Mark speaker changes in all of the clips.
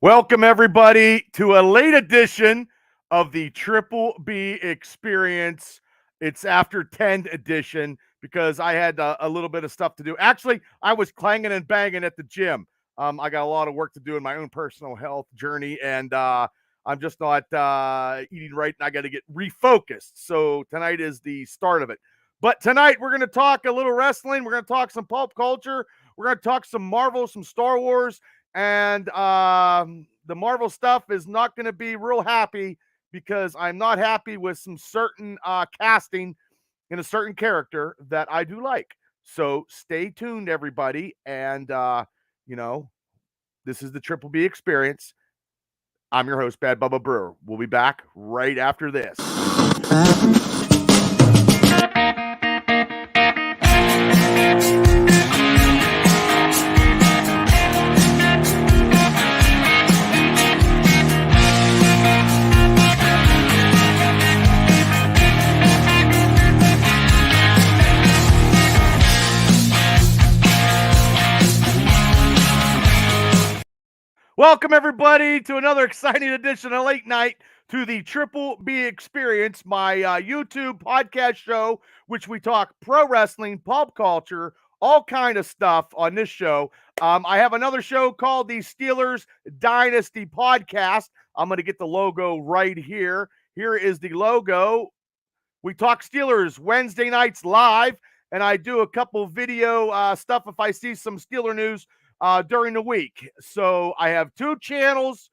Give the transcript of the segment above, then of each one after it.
Speaker 1: Welcome, everybody, to a late edition of the Triple B Experience. It's after 10 edition because I had a little bit of stuff to do. Actually, I was clanging and banging at the gym. I got a lot of work to do in my own personal health journey, and I'm just not eating right, and I got to get refocused. So tonight is the start of it. But tonight, we're going to talk a little wrestling. We're going to talk some pulp culture. We're going to talk some Marvel, some Star Wars. And the Marvel stuff is not going to be real happy because I'm not happy with some certain casting in a certain character that I do like. So stay tuned, everybody. And, this is the Triple B Experience. I'm your host, Bad Bubba Brewer. We'll be back right after this. Welcome, everybody, to another exciting edition of Late Night to the Triple B Experience, my YouTube podcast show, which we talk pro wrestling, pop culture, all kind of stuff on this show. I have another show called the Steelers Dynasty Podcast. I'm going to get the logo right here. Here is the logo. We talk Steelers Wednesday nights live, and I do a couple video stuff if I see some Steeler news during the week. So I have two channels,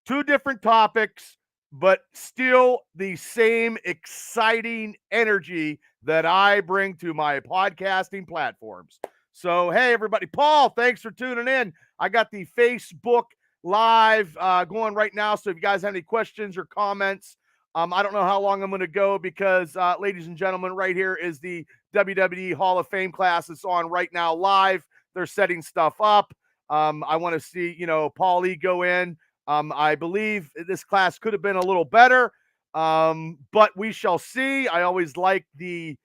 Speaker 1: two different topics, but still the same exciting energy that I bring to my podcasting platforms. So, hey, everybody. Paul, thanks for tuning in. I got the Facebook Live going right now. So if you guys have any questions or comments, I don't know how long I'm going to go because, ladies and gentlemen, right here is the WWE Hall of Fame class. It's on right now live. They're setting stuff up. I want to see, Paul E go in. I believe this class could have been a little better, but we shall see. I always like the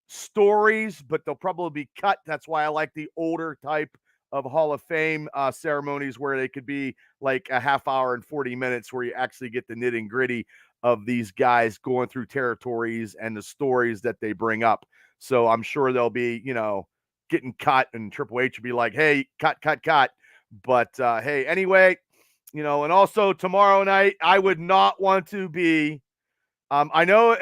Speaker 1: stories, but they'll probably be cut. That's why I like the older type of Hall of Fame ceremonies where they could be like a half hour and 40 minutes where you actually get the nitty gritty of these guys going through territories and the stories that they bring up. So I'm sure they'll be, getting cut, and Triple H would be like, hey, cut. But hey, anyway, and also tomorrow night, I would not want to be, I know,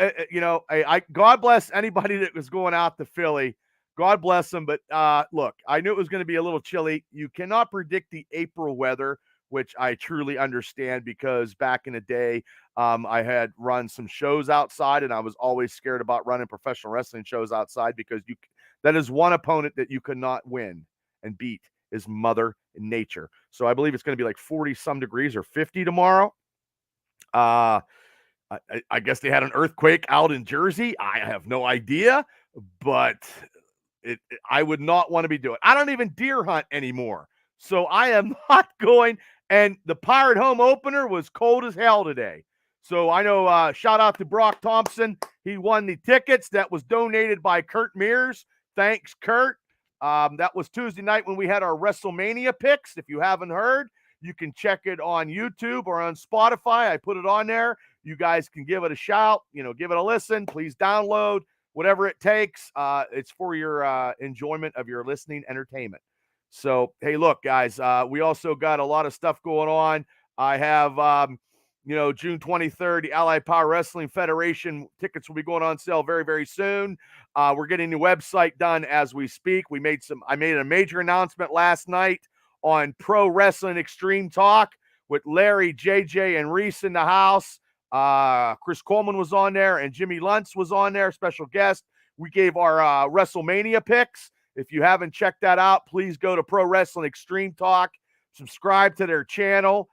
Speaker 1: I God bless anybody that was going out to Philly. God bless them. But look, I knew it was going to be a little chilly. You cannot predict the April weather, which I truly understand because back in the day, I had run some shows outside, and I was always scared about running professional wrestling shows outside because that is one opponent that you could not win and beat is Mother Nature. So I believe it's going to be like 40 some degrees or 50 tomorrow. I guess they had an earthquake out in Jersey. I have no idea, but I would not want to be doing. I don't even deer hunt anymore, so I am not going. And the Pirate Home opener was cold as hell today. So I know, shout out to Brock Thompson. He won the tickets that was donated by Kurt Mears. Thanks, Kurt. That was Tuesday night when we had our WrestleMania picks. If you haven't heard, you can check it on YouTube or on Spotify. I put it on there. You guys can give it a shout, give it a listen. Please download whatever it takes. It's for your enjoyment of your listening entertainment. So, hey, look, guys, we also got a lot of stuff going on. I have, June 23rd, the Allied Power Wrestling Federation tickets will be going on sale very, very soon. We're getting the website done as we speak. I made a major announcement last night on Pro Wrestling Extreme Talk with Larry, JJ, and Reese in the house. Chris Coleman was on there, and Jimmy Luntz was on there, special guest. We gave our WrestleMania picks. If you haven't checked that out, please go to Pro Wrestling Extreme Talk, subscribe to their channel.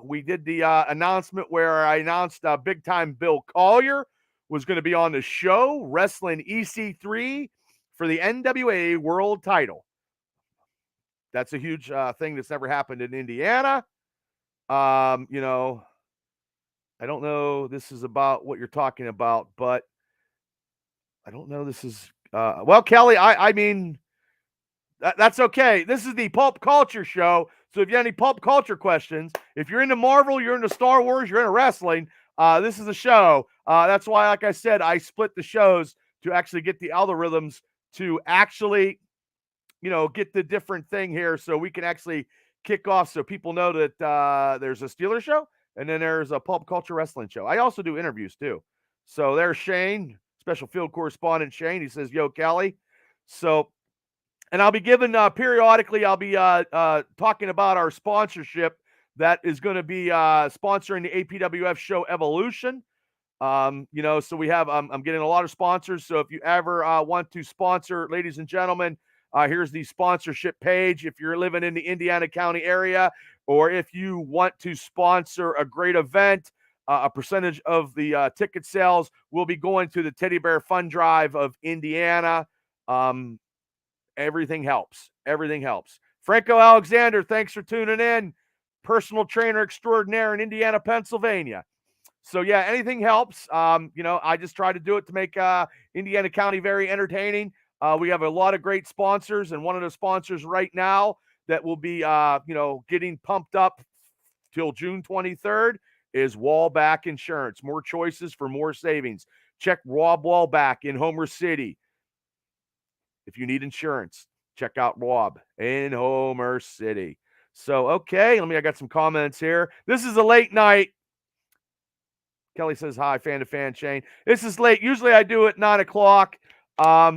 Speaker 1: We did the announcement where I announced big time Bill Collier was going to be on the show, wrestling EC3 for the NWA World Title. That's a huge thing that's never happened in Indiana. I don't know this is about what you're talking about, but I don't know this is well, Kelly, I mean that's okay. This is the pulp culture show. So if you have any pulp culture questions, If you're into Marvel, you're into Star Wars, you're into wrestling, this is a show. That's why, like I said, I split the shows to actually get the algorithms to actually, get the different thing here so we can actually kick off so people know that there's a Steelers show and then there's a pulp culture wrestling show. I also do interviews too. So there's Shane, special field correspondent Shane. He says, "Yo, Kelly." So, and I'll be giving periodically, I'll be talking about our sponsorship that is going to be sponsoring the APWF show Evolution. So we have, I'm getting a lot of sponsors. So if you ever want to sponsor, ladies and gentlemen, here's the sponsorship page. If you're living in the Indiana County area, or if you want to sponsor a great event, a percentage of the ticket sales will be going to the Teddy Bear Fund Drive of Indiana. Everything helps. Everything helps. Franco Alexander, thanks for tuning in. Personal trainer extraordinaire in Indiana, Pennsylvania. So yeah, anything helps. I just try to do it to make Indiana County very entertaining. We have a lot of great sponsors, and one of the sponsors right now that will be, getting pumped up till June 23rd is Wallback Insurance. More choices for more savings. Check Rob Wallback in Homer City. If you need insurance, check out Rob in Homer City. So, okay, I got some comments here. This is a late night. Kelly says, "Hi, fan to fan, Shane." This is late. Usually I do it 9:00.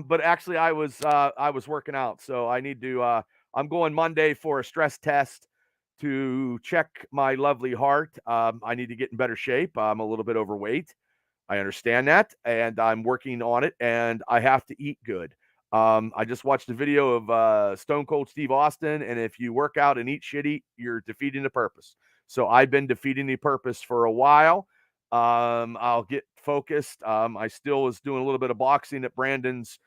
Speaker 1: But actually I was working out. So I need to, I'm going Monday for a stress test to check my lovely heart. I need to get in better shape. I'm a little bit overweight. I understand that, and I'm working on it, and I have to eat good. I just watched a video of Stone Cold Steve Austin, and if you work out and eat shitty, you're defeating the purpose. So I've been defeating the purpose for a while. I'll get focused. I still was doing a little bit of boxing at Brandon's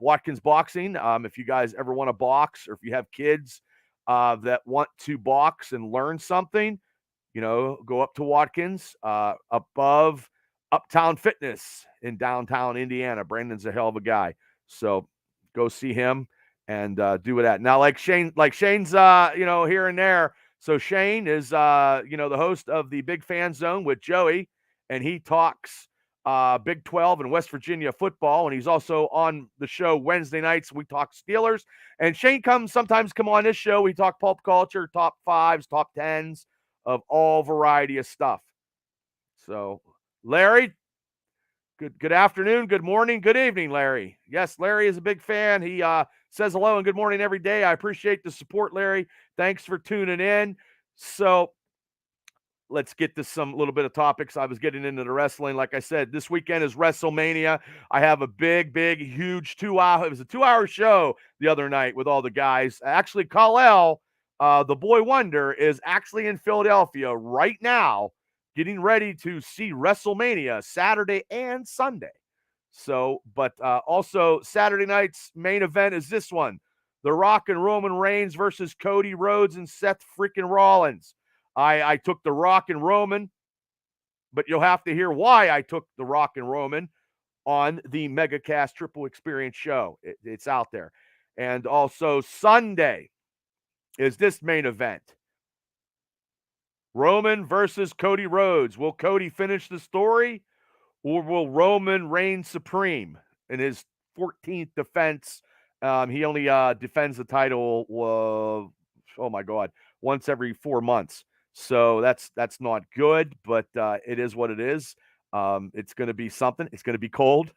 Speaker 1: Watkins Boxing. If you guys ever want to box, or if you have kids that want to box and learn something, go up to Watkins, above Uptown Fitness in downtown Indiana. Brandon's a hell of a guy. So go see him and do it at. Now, Shane's here and there. So Shane is the host of the Big Fan Zone with Joey, and he talks Big 12 and West Virginia football, and he's also on the show Wednesday nights. We talk Steelers, and Shane sometimes come on this show. We talk pulp culture, top fives, top tens of all variety of stuff. So Larry, good afternoon, good morning, good evening, Larry. Yes, Larry is a big fan. He says hello and good morning every day. I appreciate the support, Larry. Thanks for tuning in. So let's get to some little bit of topics. I was getting into the wrestling. Like I said, this weekend is WrestleMania. I have a big, huge 2-hour. It was a 2-hour show the other night with all the guys. Actually, Kal-El, the boy wonder, is actually in Philadelphia right now, getting ready to see WrestleMania Saturday and Sunday. So, but also Saturday night's main event is this one: The Rock and Roman Reigns versus Cody Rhodes and Seth freaking Rollins. I took The Rock and Roman, but you'll have to hear why I took The Rock and Roman on the MegaCast Triple Experience show. It's out there. And also Sunday is this main event: Roman versus Cody Rhodes. Will Cody finish the story, or will Roman reign supreme in his 14th defense? He only defends the title, oh my God, once every 4 months. So that's not good, but it is what it is. It's going to be something. It's going to be cold.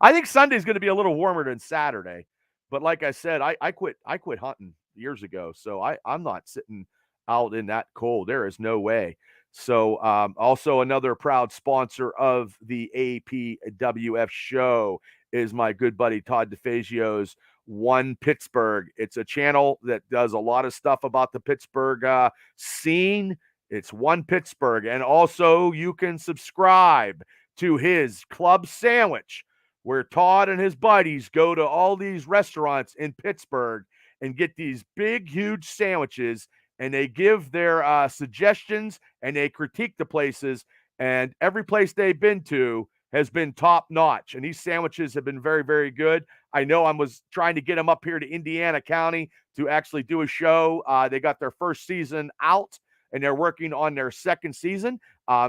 Speaker 1: I think Sunday's going to be a little warmer than Saturday. But like I said, I quit hunting years ago, so I'm not sitting out in that cold. There is no way. So also another proud sponsor of the APWF show is my good buddy Todd DeFazio's One Pittsburgh. It's a channel that does a lot of stuff about the Pittsburgh scene. It's One Pittsburgh. And also you can subscribe to his club sandwich, where Todd and his buddies go to all these restaurants in Pittsburgh and get these big, huge sandwiches, and they give their suggestions and they critique the places. And every place they've been to has been top notch. And these sandwiches have been very, very good. I know I was trying to get them up here to Indiana County to actually do a show. They got their first season out, and they're working on their second season.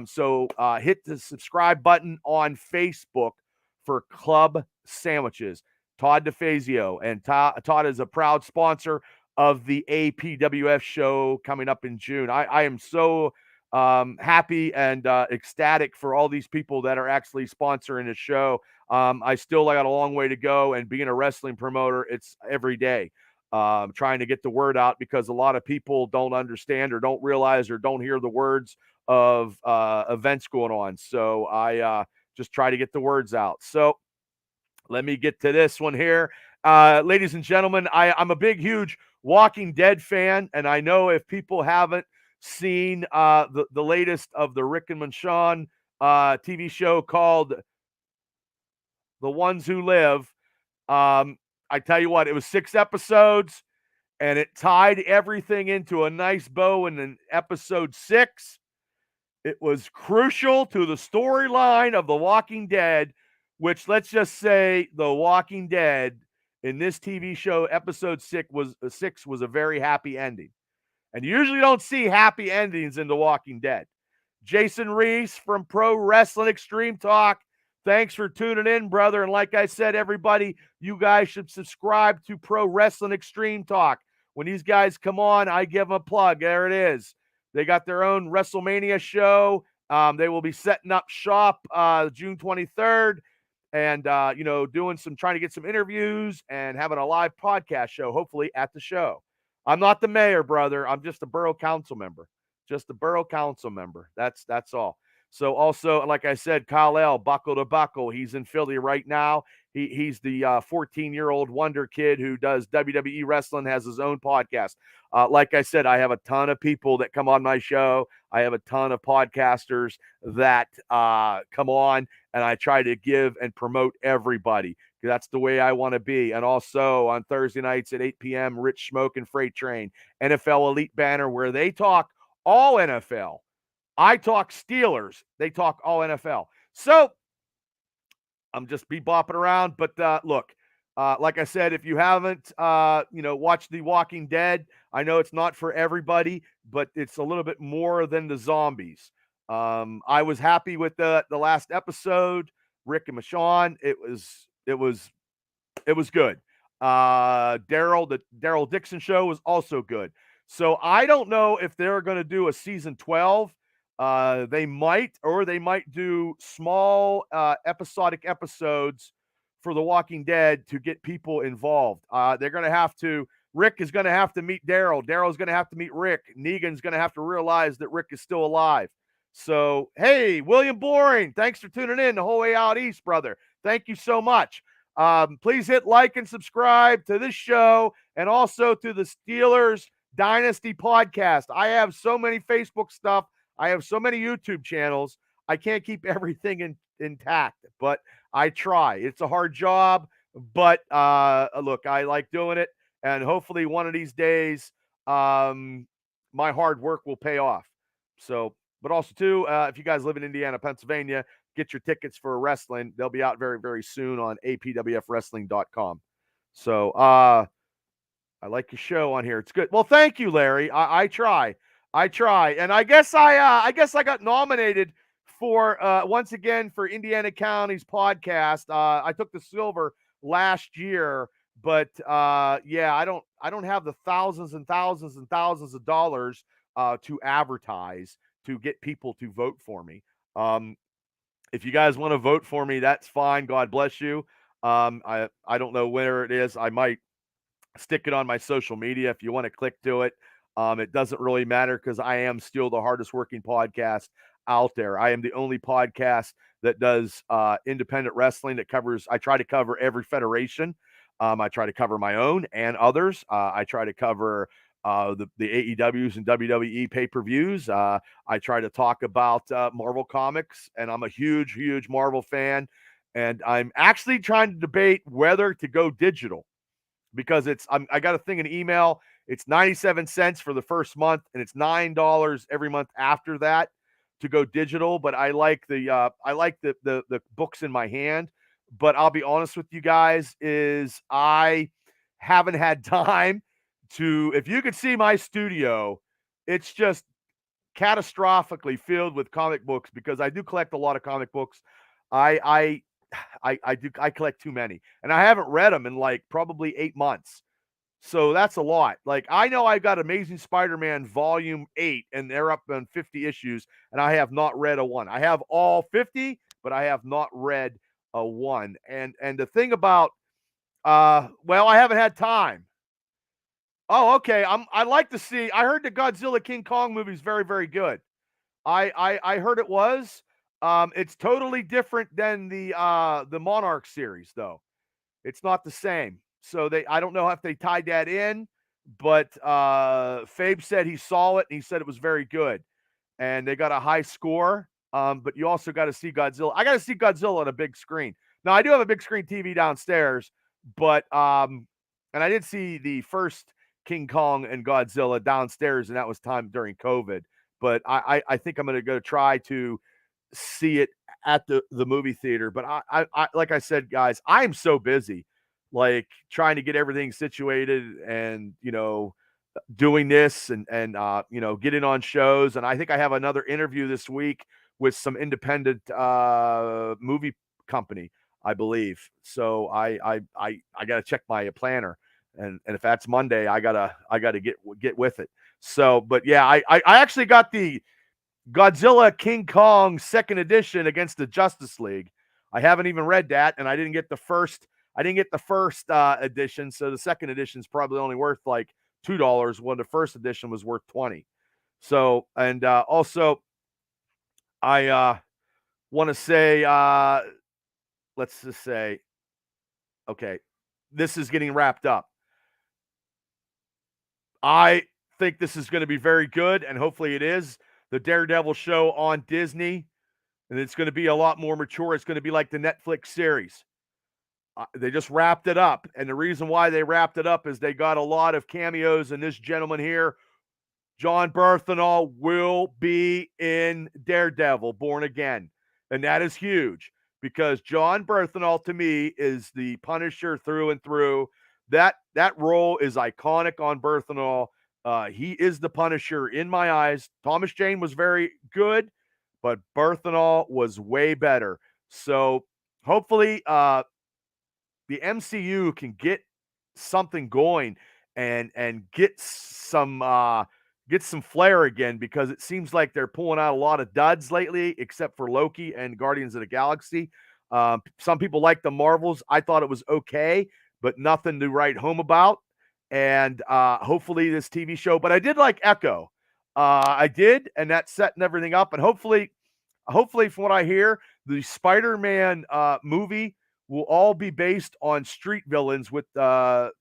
Speaker 1: So hit the subscribe button on Facebook for Club Sandwiches. Todd DeFazio, and Todd is a proud sponsor of the APWF show coming up in June. I am so happy and ecstatic for all these people that are actually sponsoring the show. I still got a long way to go, and being a wrestling promoter, it's every day. Trying to get the word out, because a lot of people don't understand or don't realize or don't hear the words of events going on. So I just try to get the words out. So let me get to this one here. Ladies and gentlemen, I'm a big, huge Walking Dead fan, and I know if people haven't seen the latest of the Rick and Michonne TV show called The Ones Who Live, I tell you what, it was 6 episodes, and it tied everything into a nice bow in episode 6. It was crucial to the storyline of The Walking Dead, which, let's just say, The Walking Dead in this TV show, episode 6 was a very happy ending. And you usually don't see happy endings in The Walking Dead. Jason Reese from Pro Wrestling Extreme Talk, thanks for tuning in, brother. And like I said, everybody, you guys should subscribe to Pro Wrestling Extreme Talk. When these guys come on, I give them a plug. There it is. They got their own WrestleMania show. They will be setting up shop June 23rd, and trying to get some interviews and having a live podcast show, hopefully at the show. I'm not the mayor, brother. I'm just a borough council member. Just a borough council member. That's all. So also, like I said, Kyle L, Buckle to Buckle. He's in Philly right now. He's the 14-year-old wonder kid who does WWE wrestling, has his own podcast. Like I said, I have a ton of people that come on my show. I have a ton of podcasters that come on, and I try to give and promote everybody. That's the way I want to be. And also on Thursday nights at 8 p.m., Rich Smoke and Freight Train, NFL Elite Banner, where they talk all NFL. I talk Steelers. They talk all NFL. So I'm just bopping around. But look, like I said, if you haven't, watched The Walking Dead, I know it's not for everybody, but it's a little bit more than the zombies. I was happy with the last episode, Rick and Michonne. It was good. The Daryl Dixon show was also good. So I don't know if they're going to do a season 12. They might do small episodic episodes for The Walking Dead to get people involved. They're going to have to. Rick is going to have to meet Daryl. Daryl's going to have to meet Rick. Negan's going to have to realize that Rick is still alive. So, hey, William Boring, thanks for tuning in the whole way out east, brother. Thank you so much. Please hit like and subscribe to this show, and also to the Steelers Dynasty podcast. I have so many Facebook stuff. I have so many YouTube channels. I can't keep everything intact, but I try. It's a hard job, but look, I like doing it, and hopefully one of these days, my hard work will pay off. So, but also too, if you guys live in Indiana, Pennsylvania, get your tickets for wrestling. They'll be out very, very soon on apwfwrestling.com. So, I like your show on here. It's good. Well, thank you, Larry. I try. And I guess I got nominated for once again for Indiana County's podcast. I took the silver last year, but I don't have the thousands and thousands and thousands of dollars to advertise to get people to vote for me. If you guys want to vote for me, that's fine. God bless you. I don't know where it is. I might stick it on my social media if you want to click to it. It doesn't really matter, because I am still the hardest working podcast out there. I am the only podcast that does independent wrestling that covers. I try to cover every federation. I try to cover my own and others. I try to cover the AEWs and WWE pay-per-views. I try to talk about Marvel Comics, and I'm a huge, huge Marvel fan. And I'm actually trying to debate whether to go digital, because I got a thing in email. It's 97 cents for the first month, and it's $9 every month after that to go digital. But I like the books in my hand. But I'll be honest with you guys, is I haven't had time to. If you could see my studio, it's just catastrophically filled with comic books because I do collect a lot of comic books. I I collect too many, and I haven't read them in like probably 8 months. So that's a lot. Like I know I got Amazing Spider-Man Volume 8, and they're up on 50 issues, and I have not read a one. I have all 50, but I have not read a one. And the thing about well, I haven't had time. Oh, okay. I like to see. I heard the Godzilla King Kong movie is very, very good. I heard it was. It's totally different than the Monarch series, though. It's not the same. So I don't know if they tied that in, but Fabe said he saw it and he said it was very good. And they got a high score. But you also got to see Godzilla. I got to see Godzilla on a big screen. Now I do have a big screen TV downstairs, but and I did see the first King Kong and Godzilla downstairs, and that was time during COVID. But I think I'm going to go try to see it at the movie theater. But I like I said, guys, I'm so busy, like trying to get everything situated and doing this and getting on shows. And I think I have another interview this week with some independent movie company, I believe. So I got to check my planner. And if that's Monday, I gotta get with it. So, but yeah, I actually got the Godzilla King Kong second edition against the Justice League. I haven't even read that, and I didn't get the first. I didn't get the first edition, so the second edition is probably only worth like $2 when the first edition was worth 20. So, and also, I want to say, let's just say, okay, this is getting wrapped up. I think this is going to be very good, and hopefully it is. The Daredevil show on Disney, and it's going to be a lot more mature. It's going to be like the Netflix series. They just wrapped it up, and the reason why they wrapped it up is they got a lot of cameos, and this gentleman here, John Berthenol, will be in Daredevil Born Again, and that is huge because John Berthenol to me is the Punisher through and through. That role is iconic on Berthenol. He is the Punisher in my eyes. Thomas Jane was very good, but Berthenol was way better. So hopefully the MCU can get something going and get some flair again, because it seems like they're pulling out a lot of duds lately, except for Loki and Guardians of the Galaxy. Some people like the Marvels. I thought it was okay, but nothing to write home about. And hopefully this TV show, but I did like Echo. I did, and that's setting everything up. And hopefully from what I hear, the Spider-Man movie will all be based on street villains, with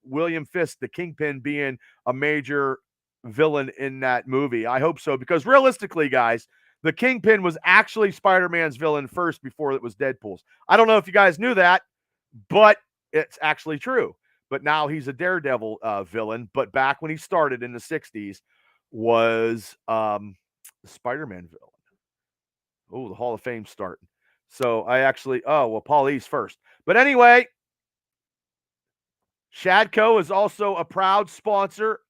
Speaker 1: William Fisk, the Kingpin, being a major villain in that movie. I hope so, because realistically, guys, the Kingpin was actually Spider-Man's villain first before it was Deadpool's. I don't know if you guys knew that, but it's actually true. But now he's a Daredevil villain. But back when he started in the 60s, was the Spider-Man villain. Oh, the Hall of Fame starting. So I actually, Paul East first. But anyway, Shadco is also a proud sponsor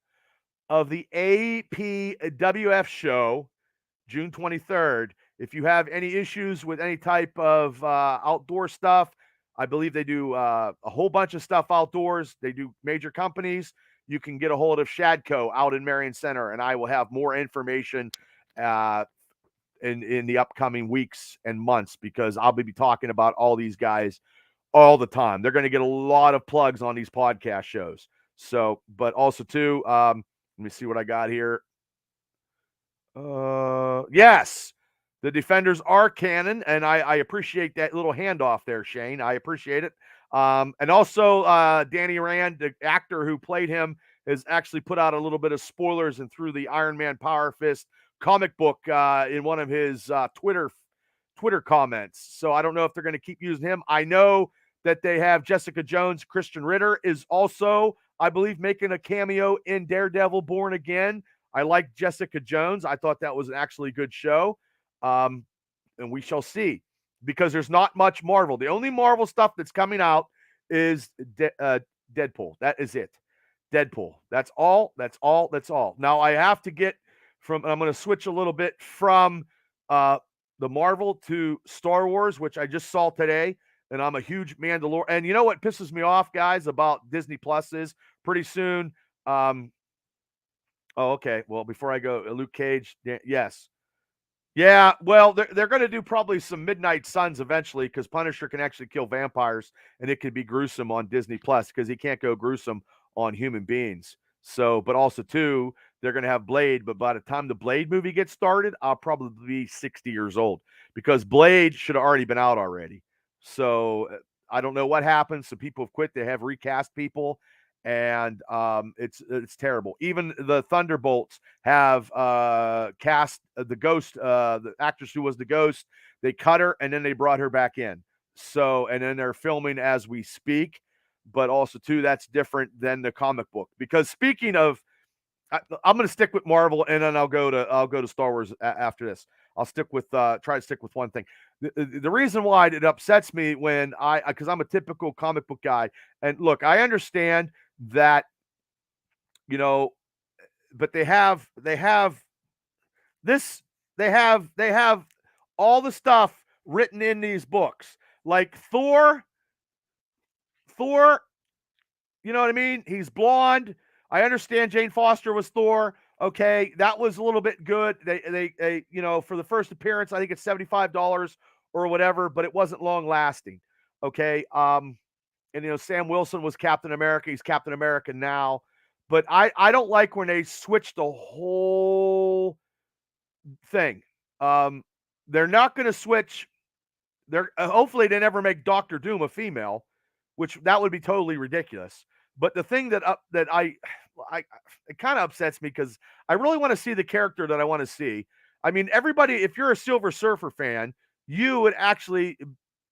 Speaker 1: of the APWF show, June 23rd. If you have any issues with any type of outdoor stuff, I believe they do a whole bunch of stuff outdoors. They do major companies. You can get a hold of Shadco out in Marion Center, and I will have more information in the upcoming weeks and months, because I'll be talking about all these guys all the time. They're going to get a lot of plugs on these podcast shows. So, but also too, let me see what I got here. Yes, the Defenders are canon, and I appreciate that little handoff there, Shane. I appreciate it. And also, Danny Rand, the actor who played him, has actually put out a little bit of spoilers and threw the Iron Man Power Fist comic book in one of his Twitter comments. So I don't know if they're going to keep using him. I know that they have Jessica Jones. Christian Ritter is also, I believe, making a cameo in Daredevil Born Again. I like Jessica Jones. I thought that was an actually good show. And we shall see, because there's not much Marvel. The only Marvel stuff that's coming out is Deadpool. That is it. Deadpool. That's all. Now I have to get I'm going to switch a little bit from uh, the Marvel to Star Wars, which I just saw today. And I'm a huge Mandalorian. And you know what pisses me off, guys, about Disney Plus is pretty soon. Oh, okay. Well, before I go, Luke Cage, yes. Yeah, well, they're going to do probably some Midnight Suns eventually because Punisher can actually kill vampires and it could be gruesome on Disney Plus because he can't go gruesome on human beings. So, but also too, they're going to have Blade, but by the time the Blade movie gets started, I'll probably be 60 years old because Blade should have already been out already. So, I don't know what happened. So people have quit. They have recast people, and it's terrible. Even the Thunderbolts have cast the ghost, the actress who was the ghost. They cut her and then they brought her back in. So, and then they're filming as we speak. But also too, that's different than the comic book because speaking of, I'm going to stick with Marvel and then I'll go to Star Wars after this. I'll stick with try to stick with one thing. The reason why it upsets me when because I'm a typical comic book guy, and look, I understand that, you know, but they have this they have all the stuff written in these books like Thor, you know what I mean? He's blonde. I understand Jane Foster was Thor. Okay, that was a little bit good. They for the first appearance, I think it's $75 or whatever, but it wasn't long lasting. Okay. And Sam Wilson was Captain America. He's Captain America now. But I don't like when they switch the whole thing. They're not going to switch. They're hopefully they never make Doctor Doom a female, which that would be totally ridiculous. But the thing that I it kind of upsets me because I really want to see the character that I want to see. I mean, everybody, if you're a Silver Surfer fan, you would actually,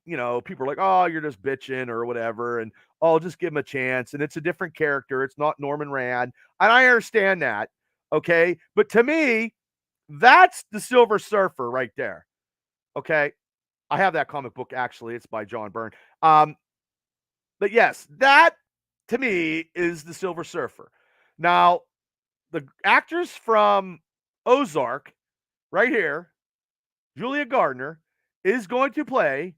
Speaker 1: people are like, oh, you're just bitching or whatever, and oh, just give him a chance. And it's a different character. It's not Norman Rand, and I understand that. Okay, but to me, that's the Silver Surfer right there. Okay, I have that comic book actually. It's by John Byrne. But yes, that to me is the Silver Surfer. Now, the actress from Ozark, right here, Julia Gardner, is going to play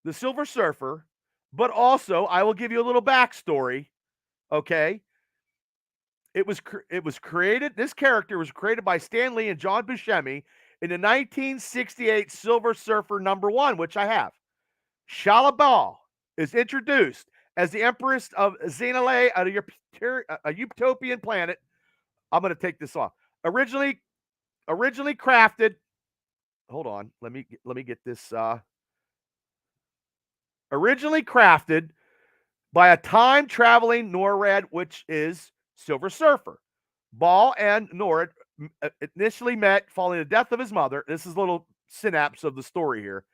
Speaker 1: the Silver Surfer, but also I will give you a little backstory. Okay, it was created. This character was created by Stan Lee and John Buscemi in the 1968 Silver Surfer #1, which I have. Shala Bal is introduced as the Empress of Xenale, a utopian planet. I'm going to take this off. Originally crafted. Hold on. Let me get this. Originally crafted by a time traveling NORAD, which is Silver Surfer. Ball and NORAD initially met following the death of his mother. This is a little synapse of the story here.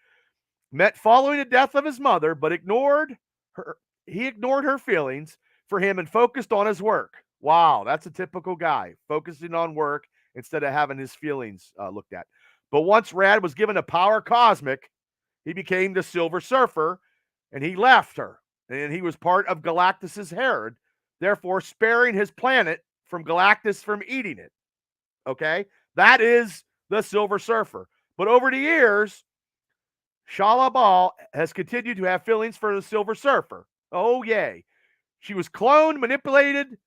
Speaker 1: Met following the death of his mother, but ignored her. He ignored her feelings for him and focused on his work. Wow, that's a typical guy, focusing on work instead of having his feelings looked at. But once Rad was given a power cosmic, he became the Silver Surfer, and he left her. And he was part of Galactus's herd, therefore sparing his planet from Galactus from eating it. Okay? That is the Silver Surfer. But over the years, Shala Bal has continued to have feelings for the Silver Surfer. Oh, yay. She was cloned, manipulated,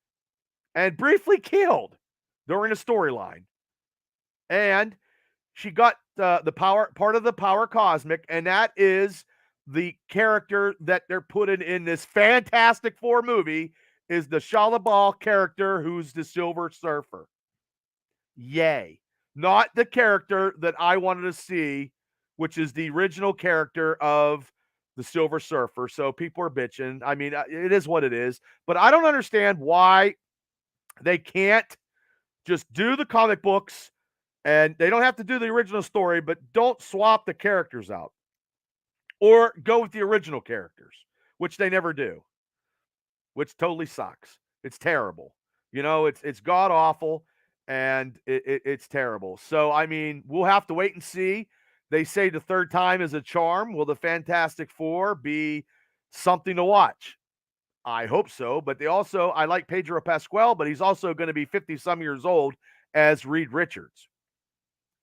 Speaker 1: and briefly killed during a storyline. And she got the power, part of the power cosmic, and that is the character that they're putting in this Fantastic Four movie is the Shala Bal character who's the Silver Surfer. Yay. Not the character that I wanted to see, which is the original character of the Silver Surfer. So people are bitching. I mean, it is what it is. But I don't understand why they can't just do the comic books and they don't have to do the original story, but don't swap the characters out or go with the original characters, which they never do, which totally sucks. It's terrible. It's god awful and it's terrible. So, I mean, we'll have to wait and see. They say the third time is a charm. Will the Fantastic Four be something to watch? I hope so. But I like Pedro Pascal, but he's also going to be 50 some years old as Reed Richards.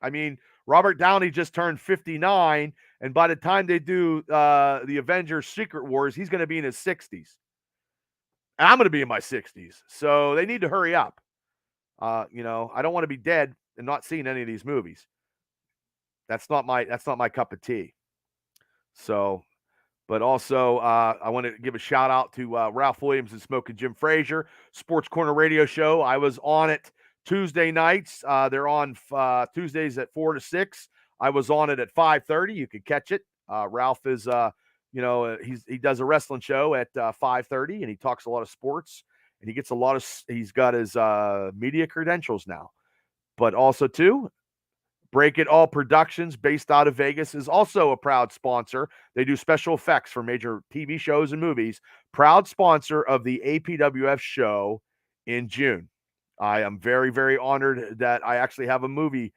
Speaker 1: I mean, Robert Downey just turned 59, and by the time they do the Avengers Secret Wars, he's going to be in his 60s. And I'm going to be in my 60s. So they need to hurry up. I don't want to be dead and not seeing any of these movies. That's not my cup of tea. So, but also, I want to give a shout out to Ralph Williams and Smoking Jim Frazier, Sports Corner Radio Show. I was on it Tuesday nights. They're on Tuesdays at 4 to 6. I was on it at 5:30. You could catch it. Ralph is, he does a wrestling show at 5:30, and he talks a lot of sports, and he gets a lot of. He's got his media credentials now, but also too. Break It All Productions, based out of Vegas, is also a proud sponsor. They do special effects for major TV shows and movies. Proud sponsor of the APWF show in June. I am very, very honored that I actually have a movie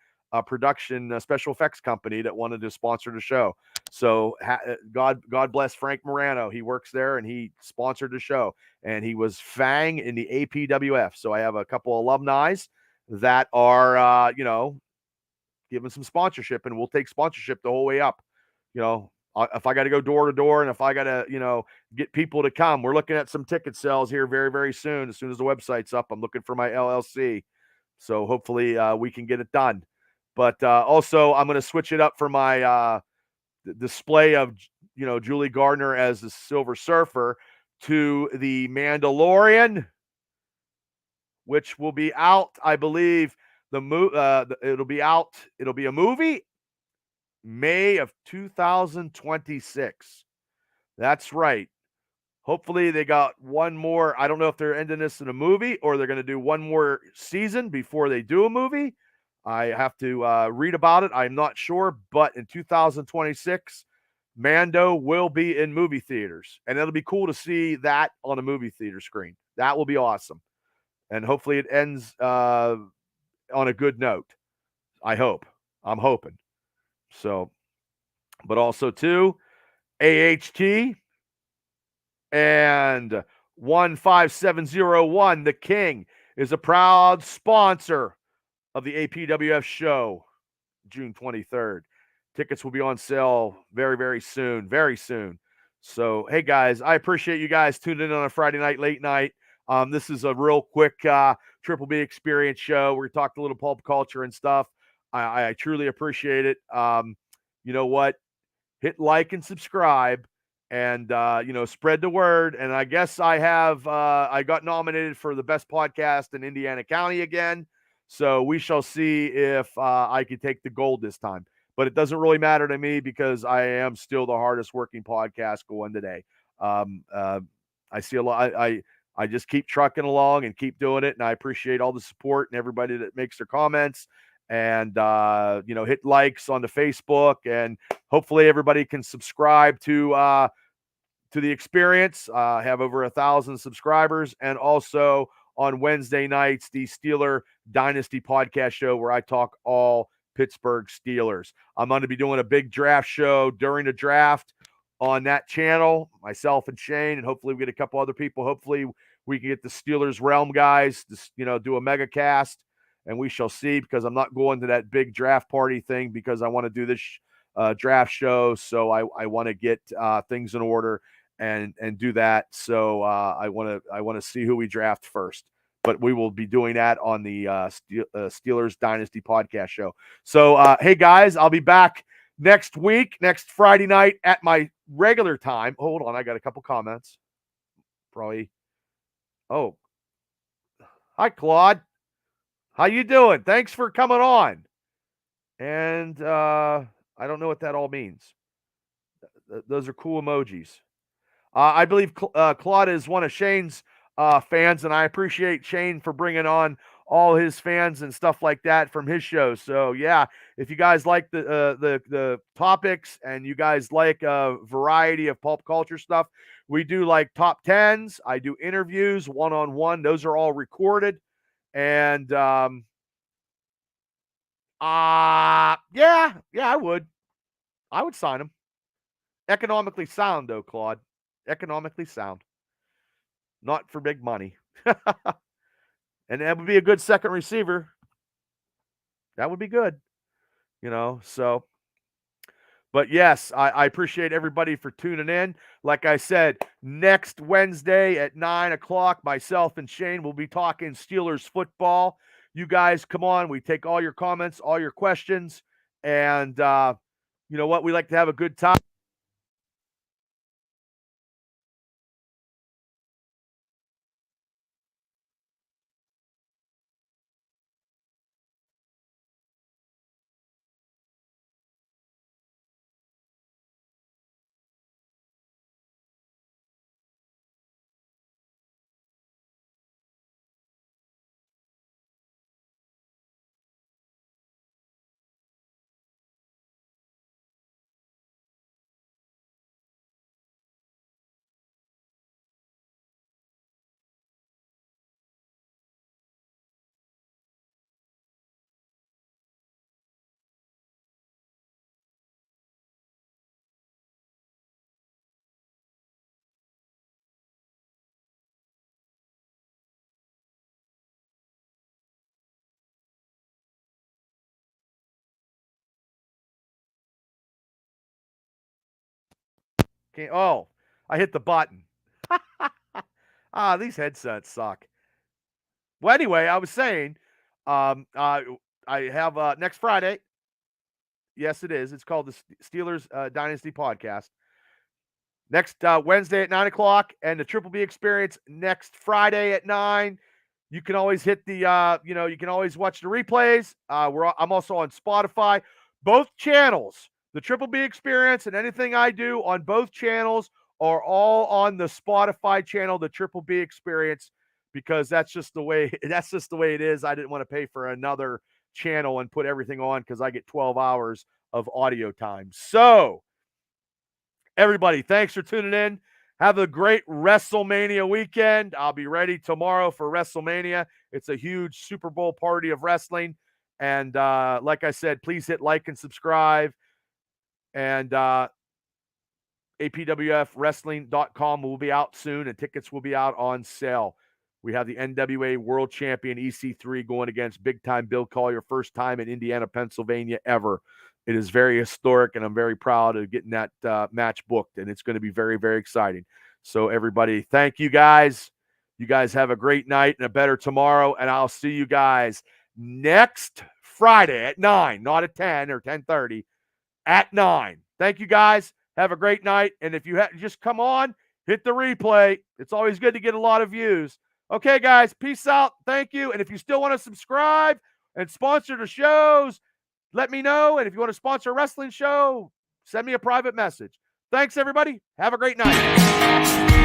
Speaker 1: production special effects company that wanted to sponsor the show. So God bless Frank Morano. He works there and he sponsored the show. And he was Fang in the APWF. So I have a couple alumni that are, give them some sponsorship, and we'll take sponsorship the whole way up. If I got to go door to door, and if I got to, get people to come, we're looking at some ticket sales here very, very soon. As soon as the website's up, I'm looking for my LLC. So hopefully we can get it done. But also, I'm going to switch it up for my display of, Julie Gardner as the Silver Surfer to the Mandalorian, which will be out, I believe. It'll be out. It'll be a movie May of 2026. That's right. Hopefully they got one more. I don't know if they're ending this in a movie or they're going to do one more season before they do a movie. I have to read about it. I'm not sure, but in 2026, Mando will be in movie theaters, and it'll be cool to see that on a movie theater screen. That will be awesome, and hopefully it ends on a good note. I hope. I'm hoping. So, but also too, AHT and 15701, The King, is a proud sponsor of the APWF show, June 23rd. Tickets will be on sale very, very soon. Very soon. So, hey guys, I appreciate you guys tuning in on a Friday night, late night. This is a real quick Triple B experience show. We talked a little pulp culture and stuff. I truly appreciate it. You know what? Hit like and subscribe, and spread the word. And I guess I got nominated for the best podcast in Indiana County again. So we shall see if I can take the gold this time. But it doesn't really matter to me because I am still the hardest working podcast going today. I see a lot. I just keep trucking along and keep doing it. And I appreciate all the support and everybody that makes their comments and, hit likes on the Facebook, and hopefully everybody can subscribe to the experience. Have over 1,000 subscribers, and also on Wednesday nights, the Steeler Dynasty podcast show where I talk all Pittsburgh Steelers. I'm going to be doing a big draft show during the draft on that channel, myself and Shane, and hopefully we get a couple other people. Hopefully we can get the Steelers Realm guys to, do a mega cast, and we shall see, because I'm not going to that big draft party thing because I want to do this draft show. So I want to get things in order and do that. So I want to see who we draft first. But we will be doing that on the Steelers Dynasty podcast show. So, hey, guys, I'll be back next week, next Friday night at my regular time. Hold on, I got a couple comments. Probably. Oh, hi, Claude. How you doing? Thanks for coming on. And I don't know what that all means. Those are cool emojis. I believe Claude is one of Shane's fans, and I appreciate Shane for bringing on all his fans and stuff like that from his show. So yeah, if you guys like the topics and you guys like a variety of pulp culture stuff, we do like top tens. I do interviews one-on-one. Those are all recorded, and yeah, I would sign him. Economically sound though, Claude. Economically sound. Not for big money. And that would be a good second receiver. That would be good. So, but yes, I appreciate everybody for tuning in. Like I said, next Wednesday at 9 o'clock, myself and Shane will be talking Steelers football. You guys come on. We take all your comments, all your questions, and you know what? We like to have a good time. Okay. Oh, I hit the button. These headsets suck. Well, anyway, I was saying, I have next Friday. Yes, it is. It's called the Steelers Dynasty Podcast. Next Wednesday at 9 o'clock, and the Triple B Experience next Friday at 9. You can always hit the, you can always watch the replays. I'm also on Spotify. Both channels, the Triple B Experience and anything I do on both channels are all on the Spotify channel, the Triple B Experience, because that's just the way it is. I didn't want to pay for another channel and put everything on because I get 12 hours of audio time. So, everybody, thanks for tuning in. Have a great WrestleMania weekend. I'll be ready tomorrow for WrestleMania. It's a huge Super Bowl party of wrestling. And like I said, please hit like and subscribe. And apwfwrestling.com will be out soon, and tickets will be out on sale. We have the NWA World Champion EC3 going against Big Time Bill Collier, first time in Indiana, Pennsylvania ever. It is very historic, and I'm very proud of getting that match booked, and it's going to be very, very exciting. So, everybody, thank you guys. You guys have a great night and a better tomorrow, and I'll see you guys next Friday at 9, not at 10 or 10:30, at 9. Thank you, guys. Have a great night, and if you just come on, hit the replay. It's always good to get a lot of views. Okay, guys, peace out. Thank you. And if you still want to subscribe and sponsor the shows, let me know. And if you want to sponsor a wrestling show, send me a private message. Thanks, everybody. Have a great night.